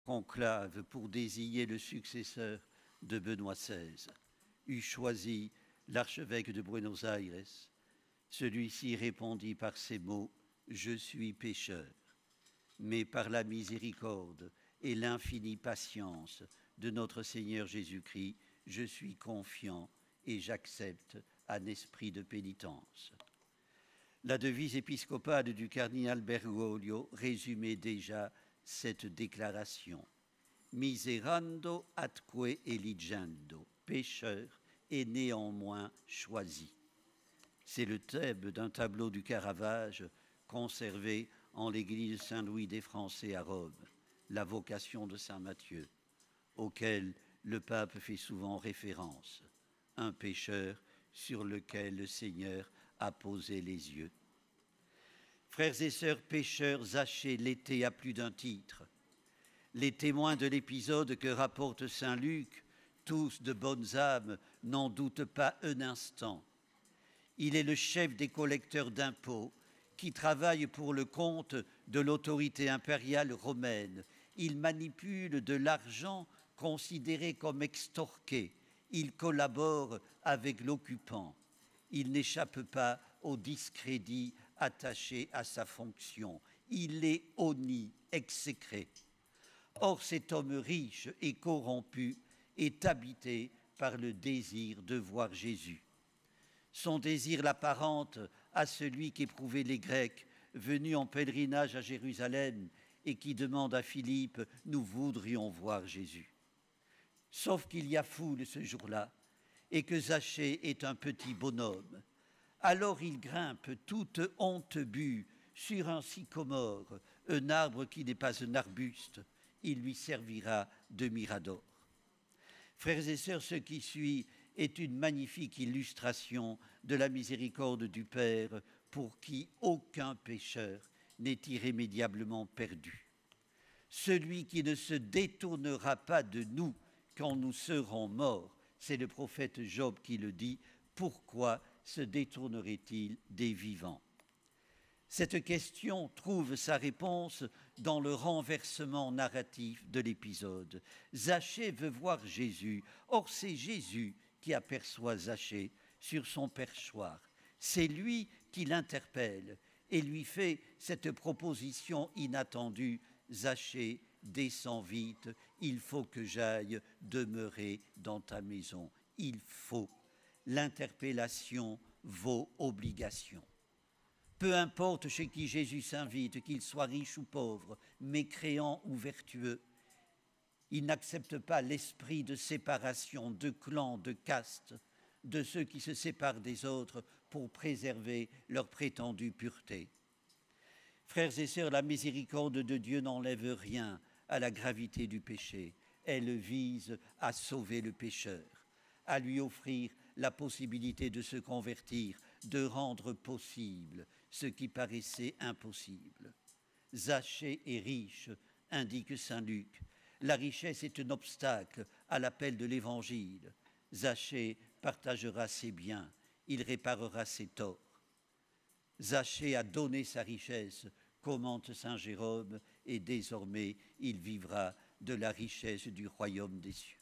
conclave pour désigner le successeur de Benoît XVI, eut choisi l'archevêque de Buenos Aires. Celui-ci répondit par ces mots « Je suis pécheur », mais par la miséricorde et l'infinie patience de notre Seigneur Jésus-Christ, je suis confiant et j'accepte un esprit de pénitence. La devise épiscopale du cardinal Bergoglio résumait déjà cette déclaration. Miserando atque eligendo, pécheur et néanmoins choisi. C'est le thème d'un tableau du Caravage conservé en l'église Saint-Louis des Français à Rome, la vocation de Saint Matthieu, auquel le pape fait souvent référence, un pécheur sur lequel le Seigneur a posé les yeux. Frères et sœurs pécheurs, Zachée l'était à plus d'un titre. Les témoins de l'épisode que rapporte saint Luc, tous de bonnes âmes, n'en doutent pas un instant. Il est le chef des collecteurs d'impôts qui travaille pour le compte de l'autorité impériale romaine. Il manipule de l'argent considéré comme extorqué. Il collabore avec l'occupant. Il n'échappe pas au discrédit attaché à sa fonction. Il est honni, exécré. Or, cet homme riche et corrompu est habité par le désir de voir Jésus. Son désir l'apparente à celui qu'éprouvaient les Grecs venus en pèlerinage à Jérusalem et qui demandent à Philippe « Nous voudrions voir Jésus ». Sauf qu'il y a foule ce jour-là et que Zachée est un petit bonhomme. Alors il grimpe toute honte bue sur un sycomore, un arbre qui n'est pas un arbuste. Il lui servira de mirador. Frères et sœurs, ce qui suit est une magnifique illustration de la miséricorde du Père pour qui aucun pécheur n'est irrémédiablement perdu. Celui qui ne se détournera pas de nous quand nous serons morts, c'est le prophète Job qui le dit, pourquoi se détournerait-il des vivants? Cette question trouve sa réponse dans le renversement narratif de l'épisode. Zachée veut voir Jésus. Or, c'est Jésus qui aperçoit Zachée sur son perchoir. C'est lui qui l'interpelle et lui fait cette proposition inattendue. Zachée, descends vite, il faut que j'aille demeurer dans ta maison. Il faut. L'interpellation vaut obligation. Peu importe chez qui Jésus s'invite, qu'il soit riche ou pauvre, mécréant ou vertueux, il n'accepte pas l'esprit de séparation, de clan, de caste, de ceux qui se séparent des autres pour préserver leur prétendue pureté. Frères et sœurs, la miséricorde de Dieu n'enlève rien à la gravité du péché. Elle vise à sauver le pécheur, à lui offrir la possibilité de se convertir, de rendre possible ce qui paraissait impossible. Zachée est riche, indique saint Luc. La richesse est un obstacle à l'appel de l'Évangile. Zachée partagera ses biens, il réparera ses torts. Zachée a donné sa richesse, commente saint Jérôme, et désormais il vivra de la richesse du royaume des cieux.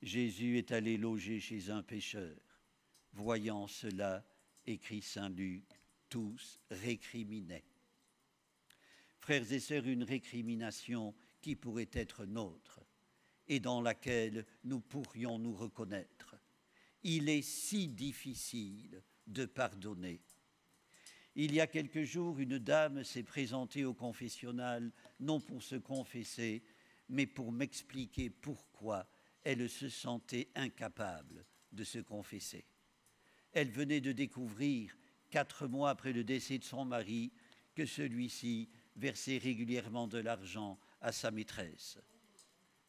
Jésus est allé loger chez un pécheur. Voyant cela, écrit saint Luc, tous récriminaient. Frères et sœurs, une récrimination qui pourrait être nôtre et dans laquelle nous pourrions nous reconnaître. Il est si difficile de pardonner. Il y a quelques jours, une dame s'est présentée au confessionnal, non pour se confesser, mais pour m'expliquer pourquoi elle se sentait incapable de se confesser. Elle venait de découvrir, 4 mois après le décès de son mari, que celui-ci versait régulièrement de l'argent à sa maîtresse.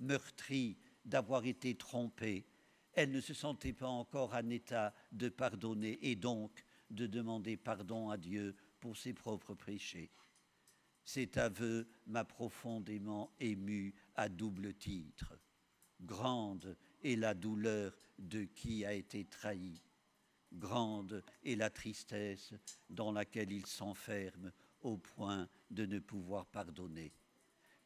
Meurtrie d'avoir été trompée, elle ne se sentait pas encore en état de pardonner et donc de demander pardon à Dieu pour ses propres péchés. Cet aveu m'a profondément ému à double titre. Grande est la douleur de qui a été trahi. Grande est la tristesse dans laquelle il s'enferme au point de ne pouvoir pardonner.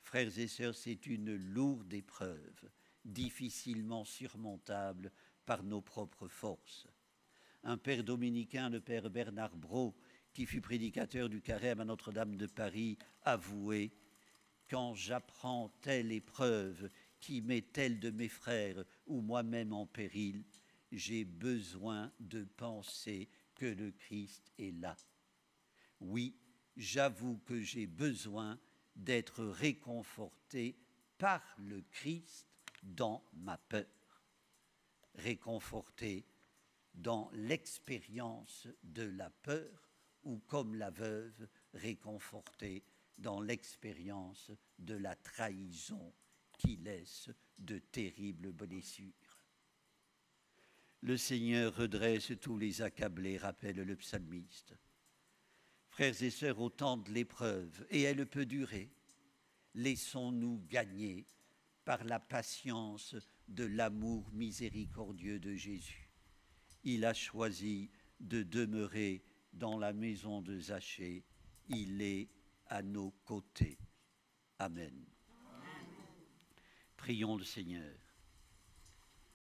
Frères et sœurs, c'est une lourde épreuve, difficilement surmontable par nos propres forces. Un père dominicain, le père Bernard Brault, qui fut prédicateur du Carême à Notre-Dame de Paris, avouait « Quand j'apprends telle épreuve qui met tel de mes frères ou moi-même en péril, j'ai besoin de penser que le Christ est là. Oui, j'avoue que j'ai besoin d'être réconforté par le Christ dans ma peur, réconforté dans l'expérience de la peur ou comme la veuve réconforté dans l'expérience de la trahison qui laisse de terribles blessures. Le Seigneur redresse tous les accablés, rappelle le psalmiste. Frères et sœurs, au temps de l'épreuve, et elle peut durer, laissons-nous gagner par la patience de l'amour miséricordieux de Jésus. Il a choisi de demeurer dans la maison de Zachée. Il est à nos côtés. Amen. Prions le Seigneur.